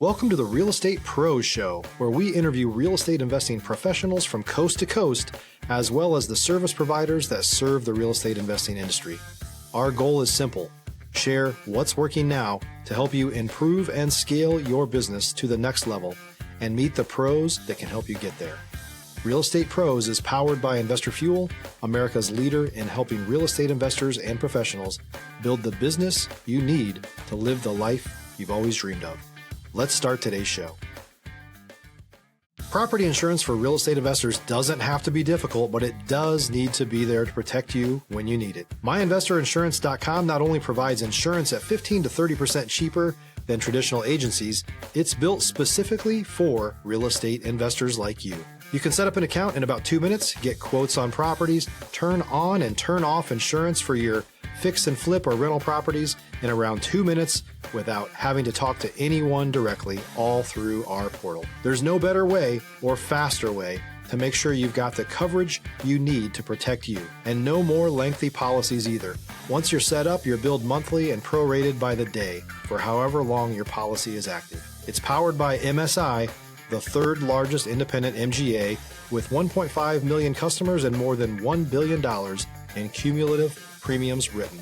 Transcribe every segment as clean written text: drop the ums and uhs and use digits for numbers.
Welcome to the Real Estate Pros Show, where we interview real estate investing professionals from coast to coast, as well as the service providers that serve the real estate investing industry. Our goal is simple: share what's working now to help you improve and scale your business to the next level and meet the pros that can help you get there. Real Estate Pros is powered by Investor Fuel, America's leader in helping real estate investors and professionals build the business you need to live the life you've always dreamed of. Let's start today's show. Property insurance for real estate investors doesn't have to be difficult, but it does need to be there to protect you when you need it. MyInvestorInsurance.com not only provides insurance at 15 to 30% cheaper than traditional agencies, it's built specifically for real estate investors like you. You can set up an account in about 2 minutes, get quotes on properties, turn on and turn off insurance for your fix and flip or rental properties in around 2 minutes without having to talk to anyone directly, all through our portal. There's no better way or faster way to make sure you've got the coverage you need to protect you, and no more lengthy policies either. Once you're set up, you're billed monthly and prorated by the day for however long your policy is active. It's powered by MSI, the third largest independent MGA, with 1.5 million customers and more than $1 billion in cumulative premiums written.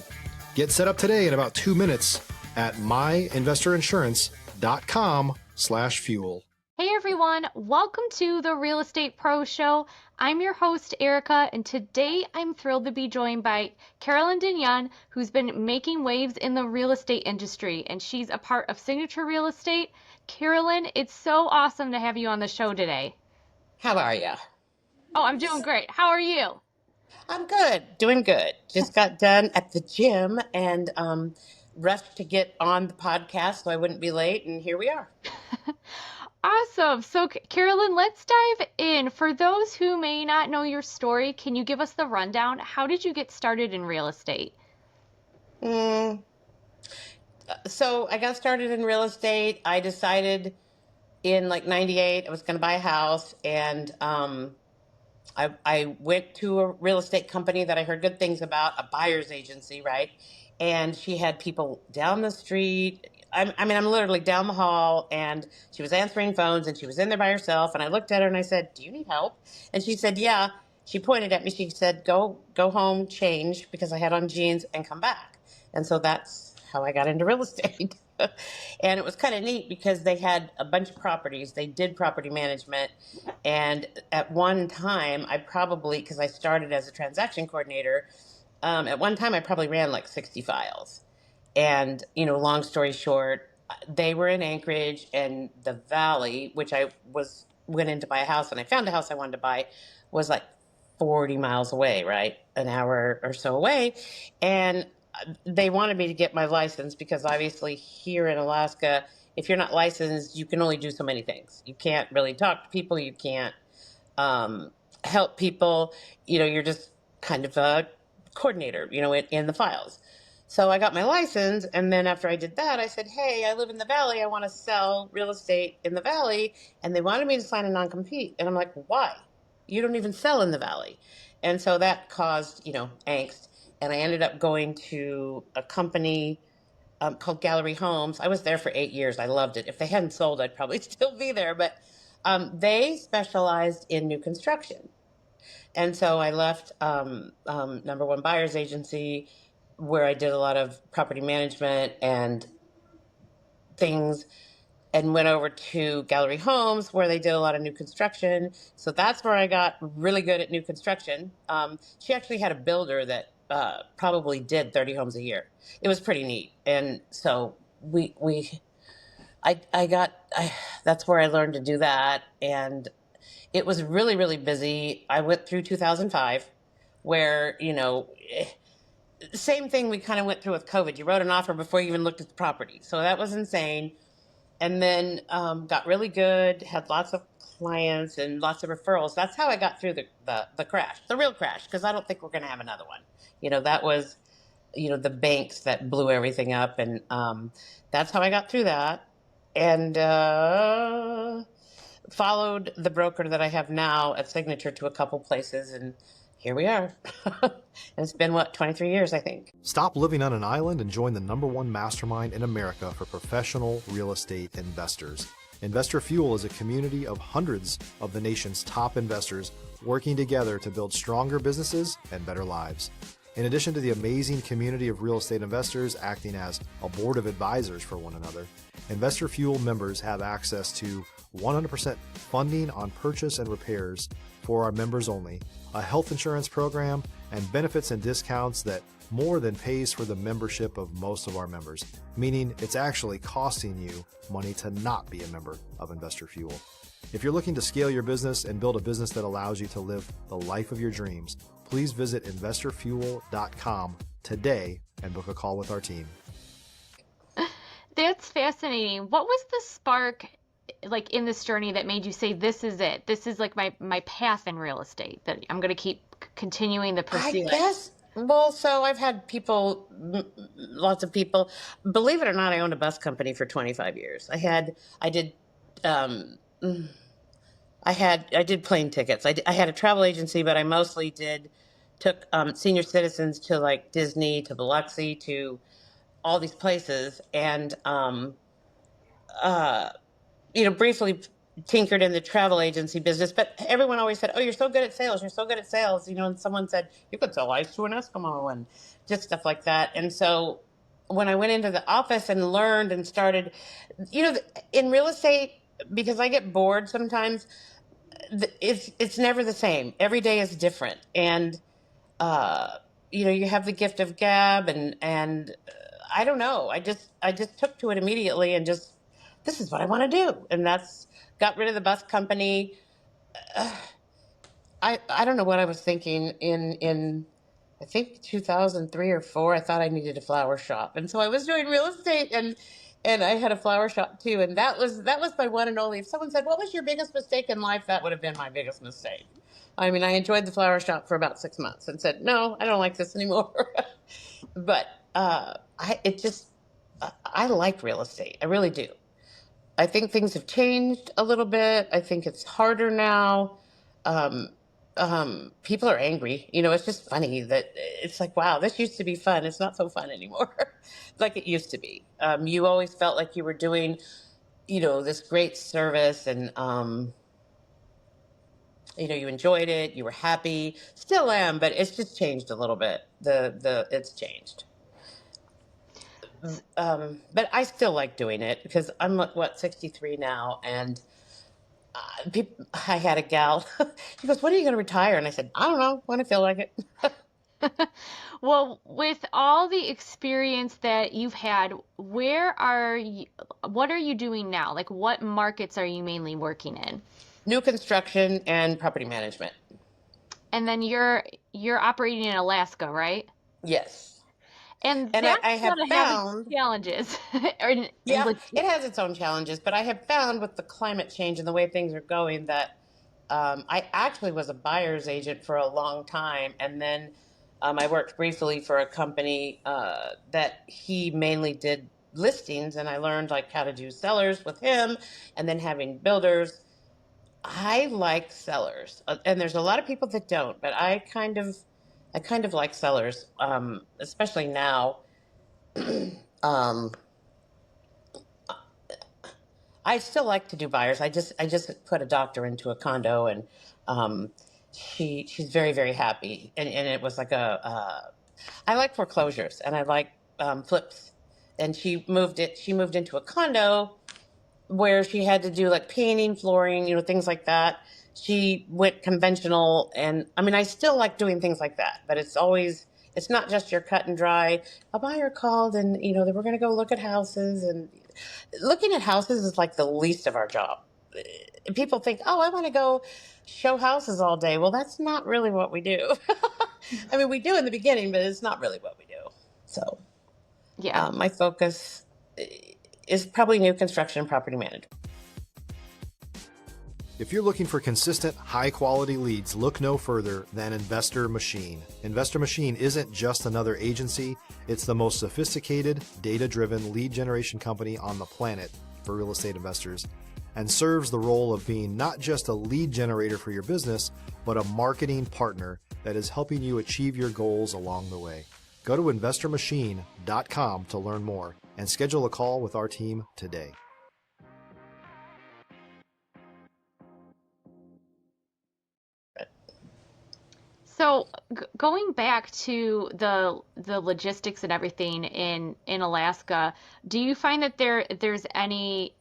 Get set up today in about 2 minutes at myinvestorinsurance.com/fuel. Hey everyone, welcome to the Real Estate Pro Show. I'm your host, Erika, and today I'm thrilled to be joined by Carolyn DeYoung, who's been making waves in the real estate industry, and she's a part of Signature Real Estate. Carolyn, it's so awesome to have you on the show today. How are you? Oh, I'm doing great. How are you? I'm good, doing good. Just got done at the gym and rushed to get on the podcast so I wouldn't be late, and here we are. Awesome. So, Carolyn, let's dive in. For those who may not know your story, can you give us the rundown? How did you get started in real estate? So I got started in real estate. I decided in like 98 I was going to buy a house, and I went to a real estate company that I heard good things about, a buyer's agency, right? And she had people down the street. I'm literally down the hall, and she was answering phones, and she was in there by herself. And I looked at her and I said, "Do you need help?" And she said, "Yeah." She pointed at me. She said, "Go home, change," because I had on jeans, "and come back." And so that's how I got into real estate. And it was kind of neat because they had a bunch of properties. They did property management. And at one time, because I started as a transaction coordinator, at one time I probably ran like 60 files. And, long story short, they were in Anchorage, and the Valley, which went in to buy a house, and I found a house I wanted to buy, was like 40 miles away, right? An hour or so away. And they wanted me to get my license because obviously here in Alaska, if you're not licensed, you can only do so many things. You can't really talk to people. You can't help people. You're just kind of a coordinator, in the files. So I got my license, and then after I did that, I said, "Hey, I live in the Valley. I want to sell real estate in the Valley." And they wanted me to sign a non-compete. And I'm like, "Why? You don't even sell in the Valley." And so that caused, angst. And I ended up going to a company called Gallery Homes. I was there for 8 years. I loved it. If they hadn't sold, I'd probably still be there. But they specialized in new construction. And so I left number one buyer's agency, where I did a lot of property management and things, and went over to Gallery Homes, where they did a lot of new construction. So that's where I got really good at new construction. She actually had a builder that probably did 30 homes a year. It was pretty neat. And so that's where I learned to do that. And it was really, really busy. I went through 2005, where, same thing we kind of went through with COVID. You wrote an offer before you even looked at the property. So that was insane. And then got really good, had lots of clients and lots of referrals. That's how I got through the crash, the real crash, because I don't think we're going to have another one. That was, the banks that blew everything up. And that's how I got through that. And followed the broker that I have now at Signature to a couple places, and here we are. And it's been, 23 years, I think. Stop living on an island and join the #1 mastermind in America for professional real estate investors. Investor Fuel is a community of hundreds of the nation's top investors working together to build stronger businesses and better lives. In addition to the amazing community of real estate investors acting as a board of advisors for one another, Investor Fuel members have access to 100% funding on purchase and repairs for our members only, a health insurance program, and benefits and discounts that more than pays for the membership of most of our members, meaning it's actually costing you money to not be a member of Investor Fuel. If you're looking to scale your business and build a business that allows you to live the life of your dreams, please visit investorfuel.com today and book a call with our team. That's fascinating. What was the spark like in this journey that made you say, this is it? This is like my path in real estate, that I'm going to keep continuing to pursue it? I guess, well, so I've had people, lots of people, believe it or not, I owned a bus company for 25 years. I did plane tickets. I had a travel agency, but I mostly took senior citizens to like Disney, to Biloxi, to all these places, and briefly tinkered in the travel agency business. But everyone always said, "Oh, you're so good at sales. You're so good at sales." And someone said, "You could sell ice to an Eskimo," and just stuff like that. And so when I went into the office and learned and started, in real estate, because I get bored sometimes, it's never the same. Every day is different. And, you have the gift of gab, and I don't know. I just took to it immediately and just, this is what I want to do. And got rid of the bus company. I don't know what I was thinking in I think 2003 or 4. I thought I needed a flower shop. And so I was doing real estate, and I had a flower shop too. And that was my one and only. If someone said, "What was your biggest mistake in life?" that would have been my biggest mistake. I mean, I enjoyed the flower shop for about 6 months and said, "No, I don't like this anymore." But I like real estate. I really do. I think things have changed a little bit. I think it's harder now. People are angry. It's just funny that it's like, wow, this used to be fun. It's not so fun anymore like it used to be. You always felt like you were doing, this great service, and, you enjoyed it. You were happy. Still am, but it's just changed a little bit. It's changed. But I still like doing it because I'm 63 now, and I had a gal. She goes, "When are you going to retire?" And I said, "I don't know, when I feel like it." Well, with all the experience that you've had, what are you doing now? Like, what markets are you mainly working in? New construction and property management. And then you're operating in Alaska, right? Yes. And I that's have gotta have found, its challenges. yeah, it has its own challenges, but I have found with the climate change and the way things are going that I actually was a buyer's agent for a long time, and then I worked briefly for a company that he mainly did listings, and I learned like how to do sellers with him, and then having builders. I like sellers, and there's a lot of people that don't, but I kind of like sellers, especially now. I still like to do buyers. I just put a doctor into a condo, and she's very, very happy. And it was like I like foreclosures, and I like flips. And she moved into a condo where she had to do like painting, flooring, things like that. She went conventional, and I mean, I still like doing things like that, but it's not just your cut and dry. A buyer called, and they were going to go look at houses, and looking at houses is like the least of our job. People think, "Oh, I want to go show houses all day." Well, that's not really what we do. I mean, we do in the beginning, but it's not really what we do. So yeah, my focus is probably new construction and property management. If you're looking for consistent, high-quality leads, look no further than Investor Machine. Investor Machine isn't just another agency. It's the most sophisticated, data-driven lead generation company on the planet for real estate investors, and serves the role of being not just a lead generator for your business, but a marketing partner that is helping you achieve your goals along the way. Go to investormachine.com to learn more and schedule a call with our team today. So going back to the logistics and everything in Alaska, do you find that there's any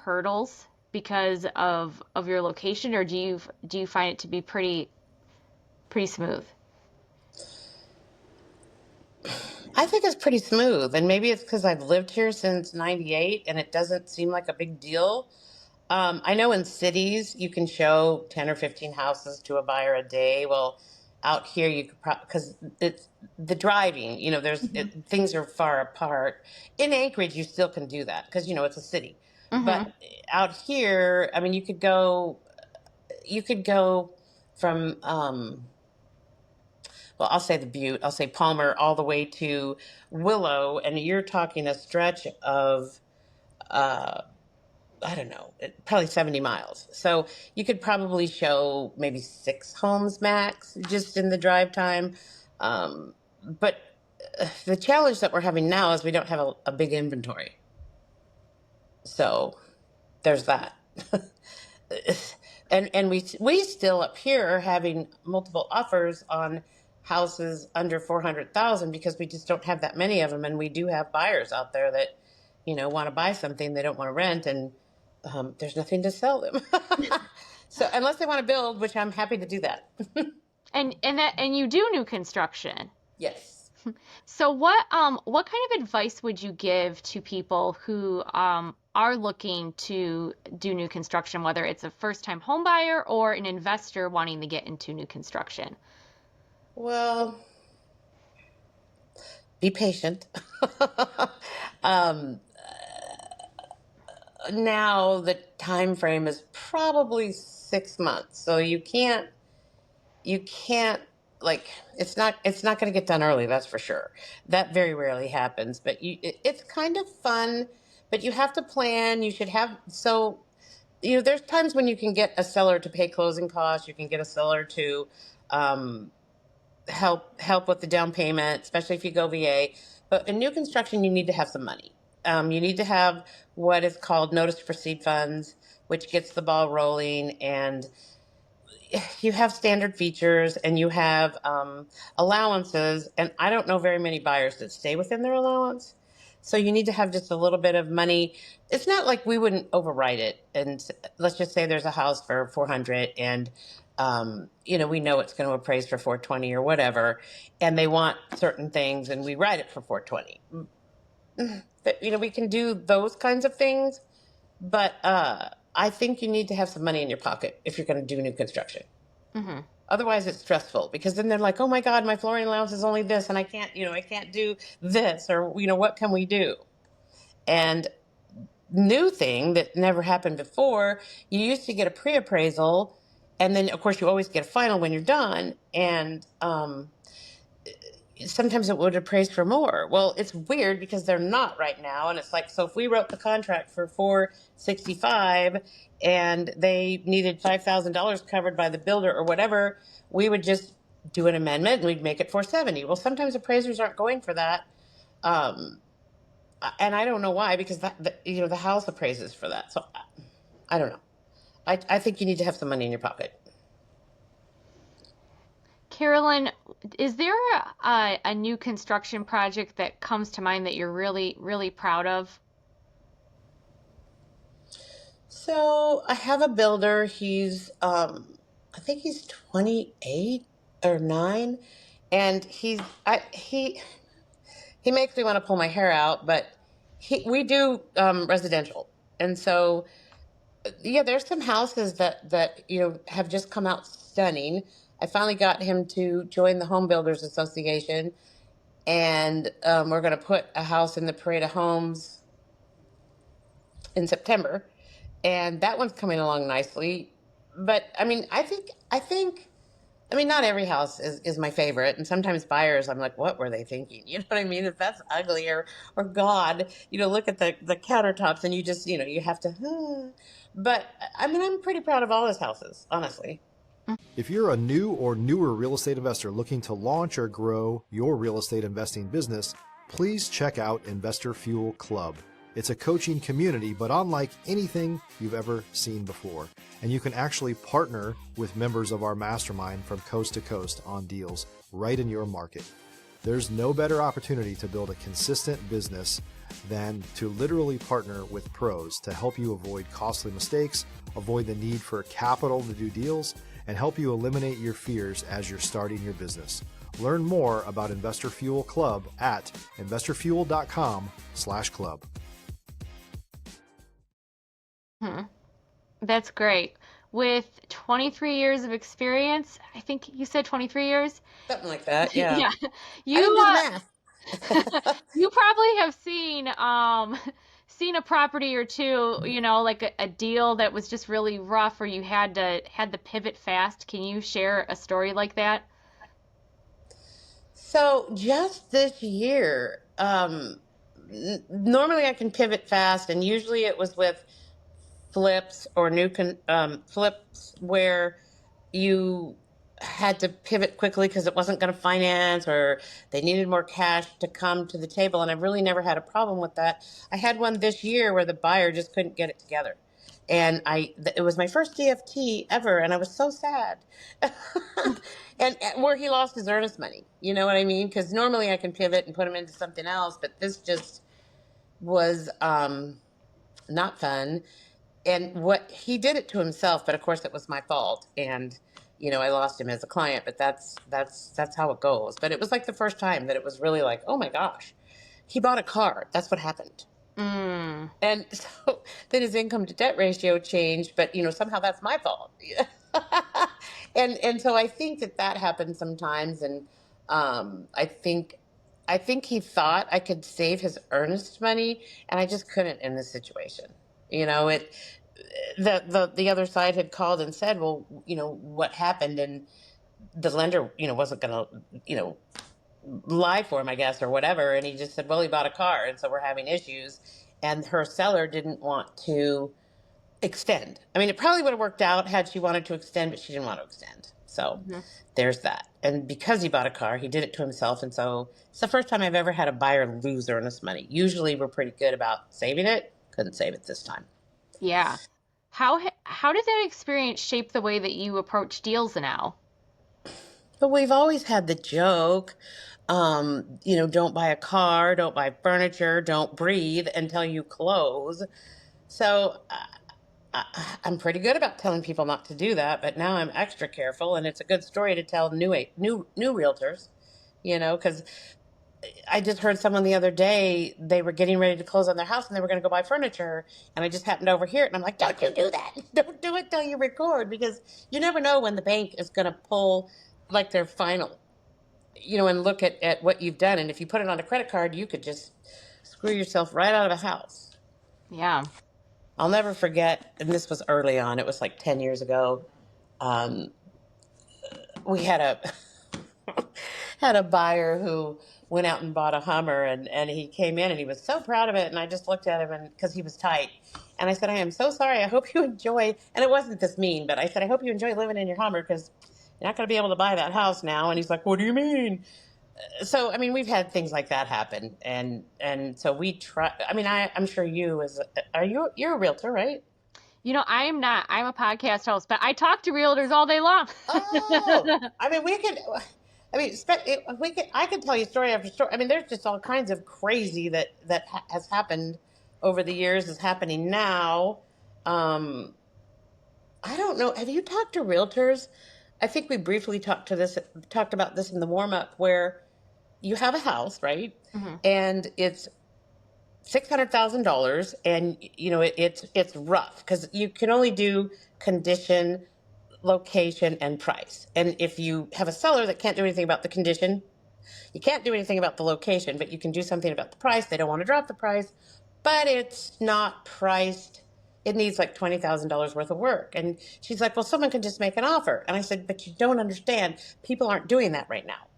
hurdles because of your location, or do you find it to be pretty smooth? I think it's pretty smooth, and maybe it's because I've lived here since '98, and it doesn't seem like a big deal. I know in cities you can show 10 or 15 houses to a buyer a day. Well, out here you could because it's the driving. Things are far apart. In Anchorage, you still can do that because it's a city. But Mm-hmm. out here, I mean, you could go from well, I'll say the Butte, I'll say Palmer, all the way to Willow, and you're talking a stretch of uh, I don't know, probably 70 miles. So you could probably show maybe 6 homes max just in the drive time. But the challenge that we're having now is we don't have a big inventory. So there's that. And we still up here are having multiple offers on houses under 400,000 because we just don't have that many of them, and we do have buyers out there that want to buy something they don't want to rent, and there's nothing to sell them. So unless they want to build, which I'm happy to do that. And you do new construction. Yes. So what kind of advice would you give to people who are looking to do new construction, whether it's a first-time home buyer or an investor wanting to get into new construction? Well, be patient. um, Now the time frame is probably 6 months, so you can't like it's not going to get done early, that's for sure. That very rarely happens, but it's kind of fun, but you have to plan. You should have so there's times when you can get a seller to pay closing costs. You can get a seller to um, help with the down payment, especially if you go VA. But in new construction, you need to have some money. You need to have what is called notice to proceed funds, which gets the ball rolling, and you have standard features, and you have allowances. And I don't know very many buyers that stay within their allowance. So you need to have just a little bit of money. It's not like we wouldn't overwrite it. And let's just say there's a house for 400, and we know it's going to appraise for 420 or whatever, and they want certain things, and we write it for 420. But, we can do those kinds of things, but I think you need to have some money in your pocket if you're going to do new construction. Hmm. Otherwise, it's stressful because then they're like, "Oh my God, my flooring allowance is only this, and I can't do this, or what can we do?" And new thing that never happened before, you used to get a pre-appraisal, and then of course you always get a final when you're done, and sometimes it would appraise for more. Well, it's weird because they're not right now, and it's like, so if we wrote the contract for 465 and they needed $5,000 covered by the builder or whatever, we would just do an amendment and we'd make it 470. Well, sometimes appraisers aren't going for that, um, and I don't know why, because the house appraises for that. So I don't know. I think you need to have some money in your pocket. Carolyn, is there a new construction project that comes to mind that you're really, really proud of? So I have a builder. I think he's 28 or 9, and he makes me want to pull my hair out. But we do residential, and so yeah, there's some houses that have just come out stunning. I finally got him to join the Home Builders Association, and we're going to put a house in the Parade of Homes in September, and that one's coming along nicely. But I mean, not every house is my favorite, and sometimes buyers, I'm like, what were they thinking? You know what I mean? If that's ugly, or God, look at the countertops, and you just you have to. But I mean, I'm pretty proud of all his houses, honestly. If you're a new or newer real estate investor looking to launch or grow your real estate investing business, please check out Investor Fuel Club. It's a coaching community, but unlike anything you've ever seen before. And you can actually partner with members of our mastermind from coast to coast on deals right in your market. There's no better opportunity to build a consistent business than to literally partner with pros to help you avoid costly mistakes, avoid the need for capital to do deals, and help you eliminate your fears as you're starting your business. Learn more about Investor Fuel Club at investorfuel.com/club. That's great. With 23 years of experience, I think you said 23 years? Something like that, yeah. Yeah. I didn't You do the math. you probably have seen seen a property or two, like a deal that was just really rough or you had to pivot fast. Can you share a story like that? So just this year, normally I can pivot fast, and usually it was with flips or flips where you had to pivot quickly because it wasn't going to finance or they needed more cash to come to the table. And I've really never had a problem with that. I had one this year where the buyer just couldn't get it together. And it was my first DFT ever, and I was so sad. And where he lost his earnest money, you know what I mean? Because normally I can pivot and put him into something else, but this just was not fun. And what he did it to himself, but of course it was my fault. And I lost him as a client, but that's how it goes. But it was like the first time that it was really like, oh my gosh, he bought a car. That's what happened. Mm. And so then his income to debt ratio changed, but somehow that's my fault. And so I think that happens sometimes. And I think he thought I could save his earnest money, and I just couldn't in this situation. It the other side had called and said, well, what happened, and the lender, wasn't going to, lie for him, I guess, or whatever. And he just said, well, he bought a car, and so we're having issues. And her seller didn't want to extend. I mean, it probably would have worked out had she wanted to extend, but she didn't want to extend. So there's that. And because he bought a car, he did it to himself. And so it's the first time I've ever had a buyer lose earnest money. Usually we're pretty good about saving it. Couldn't save it this time. Yeah. How did that experience shape the way that you approach deals now? But we've always had the joke, don't buy a car, don't buy furniture, don't breathe until you close. So I'm pretty good about telling people not to do that, but now I'm extra careful, and it's a good story to tell new realtors, because I just heard someone the other day, they were getting ready to close on their house and they were going to go buy furniture, and I just happened to overhear it, and I'm like, don't you do that. Don't do it till you record, because you never know when the bank is going to pull like their final, and look at what you've done. And if you put it on a credit card, you could just screw yourself right out of a house. Yeah. I'll never forget, and this was early on, it was like 10 years ago. We had a buyer who went out and bought a Hummer, and he came in and he was so proud of it. And I just looked at him, and because he was tight, and I said, I am so sorry. I hope you enjoy. And it wasn't this mean, but I said, I hope you enjoy living in your Hummer, because you're not going to be able to buy that house now. And he's like, what do you mean? So, I mean, we've had things like that happen. And so we try, I mean, I'm sure you're a realtor, right? I am not. I'm a podcast host, but I talk to realtors all day long. Oh, I mean, I could tell you story after story. I mean, there's just all kinds of crazy that has happened over the years, is happening now. Um, I don't know. Have you talked to realtors? I think we briefly talked about this in the warm up, where you have a house, right? Mhm. And it's $600,000, and it's rough because you can only do condition, location, and price. And if you have a seller that can't do anything about the condition, you can't do anything about the location, but you can do something about the price. They don't want to drop the price, but it's not priced. It needs like $20,000 worth of work. And she's like, well, someone can just make an offer. And I said, but you don't understand. People aren't doing that right now.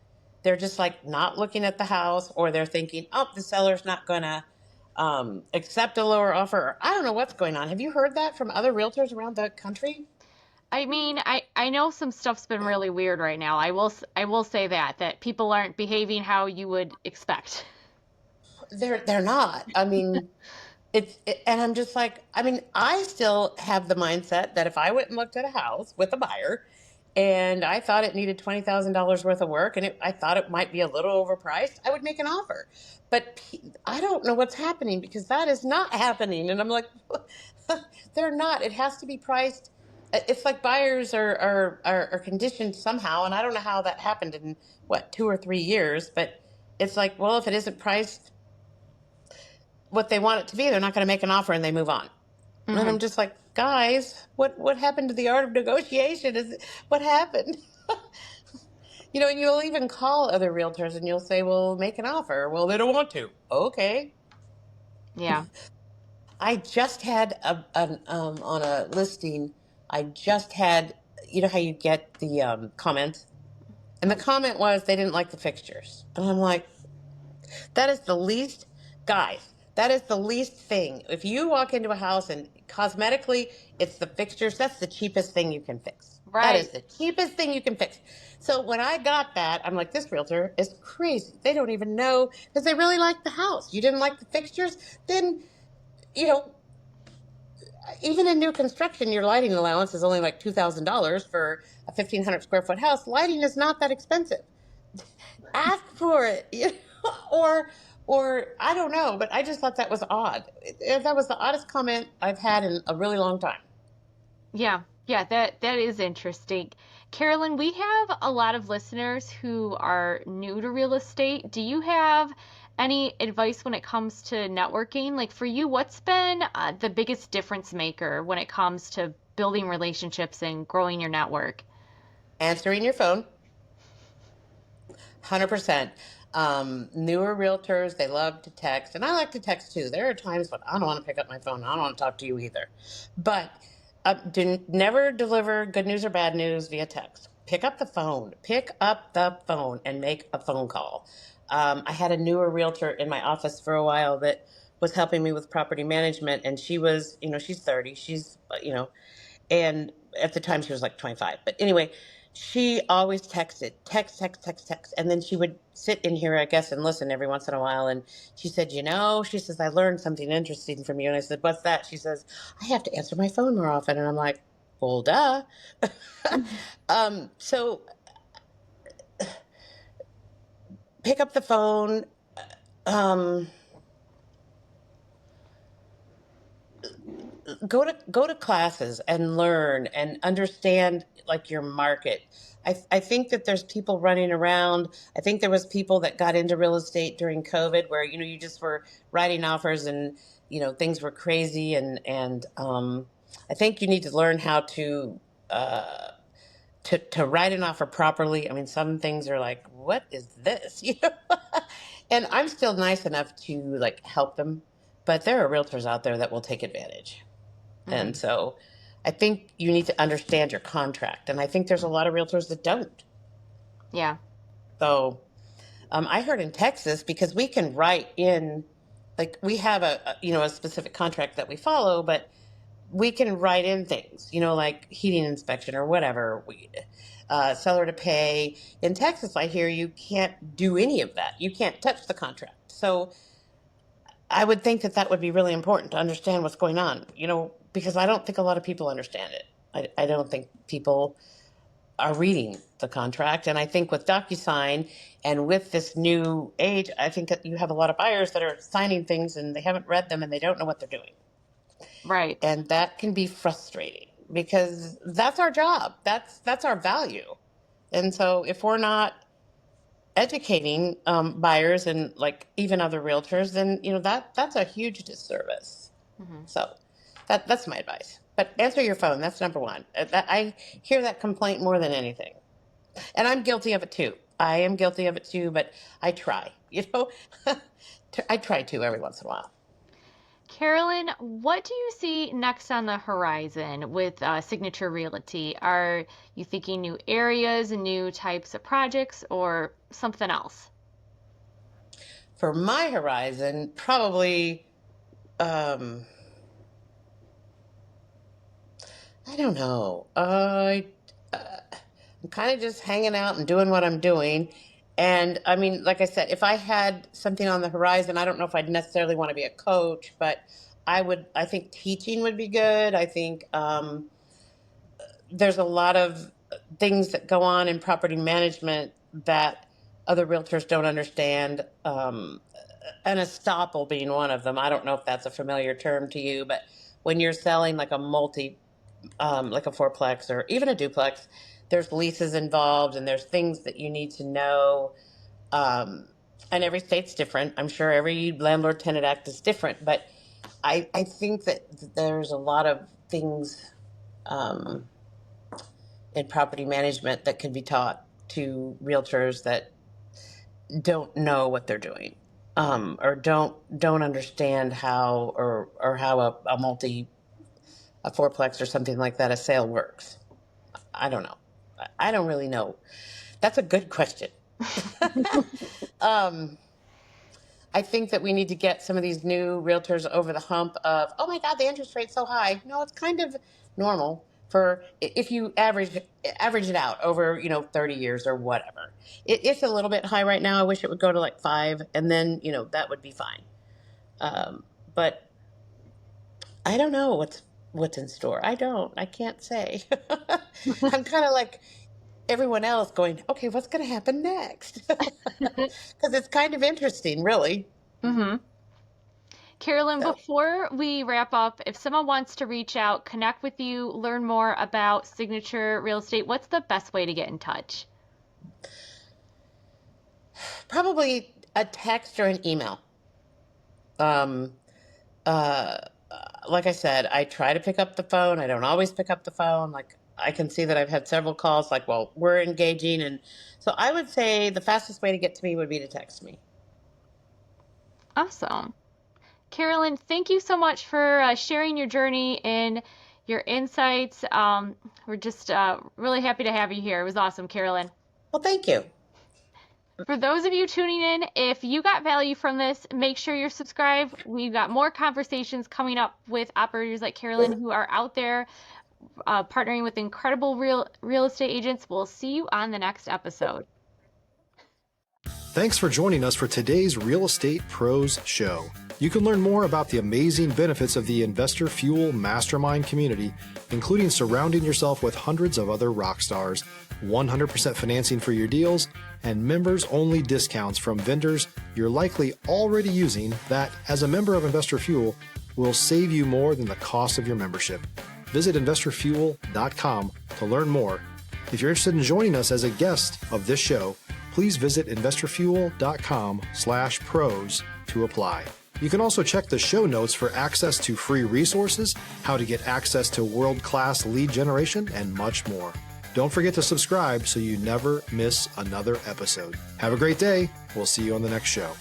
They're just like not looking at the house, or they're thinking, oh, the seller's not going to accept a lower offer. Or I don't know what's going on. Have you heard that from other realtors around the country? I mean, I know some stuff's been really weird right now. I will say that people aren't behaving how you would expect. They're not. I mean, and I'm just like, I mean, I still have the mindset that if I went and looked at a house with a buyer and I thought it needed $20,000 worth of work and I thought it might be a little overpriced, I would make an offer. But I don't know what's happening because that is not happening. And I'm like, they're not. It has to be priced. It's like buyers are conditioned somehow. And I don't know how that happened in what, 2 or 3 years, but it's like, well, if it isn't priced what they want it to be, they're not going to make an offer and they move on. And Hmm. I'm just like, guys, what happened to the art of negotiation? What happened? And you'll even call other realtors and you'll say, well, make an offer. Well, they don't want to. Okay. Yeah. I just had on a listing, I just had, you know how you get the comment? And the comment was they didn't like the fixtures. And I'm like, that is the least, guys, that is the least thing. If you walk into a house and cosmetically it's the fixtures, that's the cheapest thing you can fix. That is Right. the cheapest thing you can fix. So when I got that, I'm like, this realtor is crazy. They don't even know because they really like the house. You didn't like the fixtures? Then, you know, even in new construction, your lighting allowance is only like $2,000 for a 1,500 square foot house. Lighting is not that expensive. Ask for it, or I don't know, but I just thought that was odd. That was the oddest comment I've had in a really long time. Yeah. Yeah, that is interesting. Carolyn, we have a lot of listeners who are new to real estate. Do you have any advice when it comes to networking? Like for you, what's been the biggest difference maker when it comes to building relationships and growing your network? Answering your phone, 100%. Newer realtors, they love to text, and I like to text too. There are times when I don't want to pick up my phone. I don't want to talk to you either. But never deliver good news or bad news via text. Pick up the phone. Pick up the phone and make a phone call. I had a newer realtor in my office for a while that was helping me with property management, and she was, she's 30. She's, and at the time she was like 25. But anyway, she always texted, text. And then she would sit in here, I guess, and listen every once in a while. And she said, she says, I learned something interesting from you. And I said, what's that? She says, I have to answer my phone more often. And I'm like, well, duh. So pick up the phone. Um, go to classes and learn and understand like your market. I think that there's people running around. I think there was people that got into real estate during COVID where you just were writing offers and things were crazy and I think you need to learn how uh, to write an offer properly. I mean, some things are like, what is this? And I'm still nice enough to like help them, but there are realtors out there that will take advantage. And Hmm. so I think you need to understand your contract. And I think there's a lot of realtors that don't. Yeah. So I heard in Texas, because we can write in, like we have a specific contract that we follow, but we can write in things, like heating inspection or whatever, seller to pay. In Texas, I hear you can't do any of that. You can't touch the contract. So I would think that that would be really important to understand what's going on, because I don't think a lot of people understand it. I don't think people are reading the contract. And I think with DocuSign and with this new age, I think that you have a lot of buyers that are signing things and they haven't read them and they don't know what they're doing. Right. And that can be frustrating because that's our job. That's our value. And so if we're not educating buyers and like even other realtors, then that's a huge disservice. Hmm. So that's my advice. But answer your phone. That's number one. I hear that complaint more than anything, and I'm guilty of it too. I am guilty of it too. But I try. I try to every once in a while. Carolyn, what do you see next on the horizon with Signature Realty? Are you thinking new areas and new types of projects or something else? For my horizon, probably. I don't know. I'm kind of just hanging out and doing what I'm doing. And I mean, like I said, if I had something on the horizon, I don't know if I'd necessarily want to be a coach, but I think teaching would be good. I think there's a lot of things that go on in property management that other realtors don't understand. An estoppel being one of them. I don't know if that's a familiar term to you, but when you're selling like a like a fourplex or even a duplex, there's leases involved and there's things that you need to know. And every state's different. I'm sure every landlord tenant act is different, but I think that there's a lot of things in property management that can be taught to realtors that don't know what they're doing, or don't understand how or how a fourplex or something like that, a sale works. I don't know. I don't really know. That's a good question. I think that we need to get some of these new realtors over the hump of, oh my God, the interest rate's so high. No, it's kind of normal for if you average it out over 30 years or whatever. It's a little bit high right now. I wish it would go to like 5, and then that would be fine. But I don't know what's in store. I can't say. I'm kind of like everyone else going, okay, what's going to happen next? Because it's kind of interesting, really. Mm-hmm. Carolyn, So before we wrap up, if someone wants to reach out, connect with you, learn more about Signature Real Estate, what's the best way to get in touch? probably a text or an email. Um, uh, like I said, I try to pick up the phone. I don't always pick up the phone. Like I can see that I've had several calls like, well, we're engaging. And so I would say the fastest way to get to me would be to text me. Awesome. Carolyn, thank you so much for sharing your journey and your insights. We're just really happy to have you here. It was awesome, Carolyn. Well, thank you. For those of you tuning in, if you got value from this, make sure you're subscribed. We've got more conversations coming up with operators like Carolyn who are out there partnering with incredible real estate agents. We'll see you on the next episode. Thanks for joining us for today's Real Estate Pros Show. You can learn more about the amazing benefits of the Investor Fuel Mastermind community, including surrounding yourself with hundreds of other rock stars, 100% financing for your deals, and members-only discounts from vendors you're likely already using that, as a member of Investor Fuel, will save you more than the cost of your membership. Visit investorfuel.com to learn more. If you're interested in joining us as a guest of this show, please visit investorfuel.com/pros to apply. You can also check the show notes for access to free resources, how to get access to world-class lead generation, and much more. Don't forget to subscribe so you never miss another episode. Have a great day. We'll see you on the next show.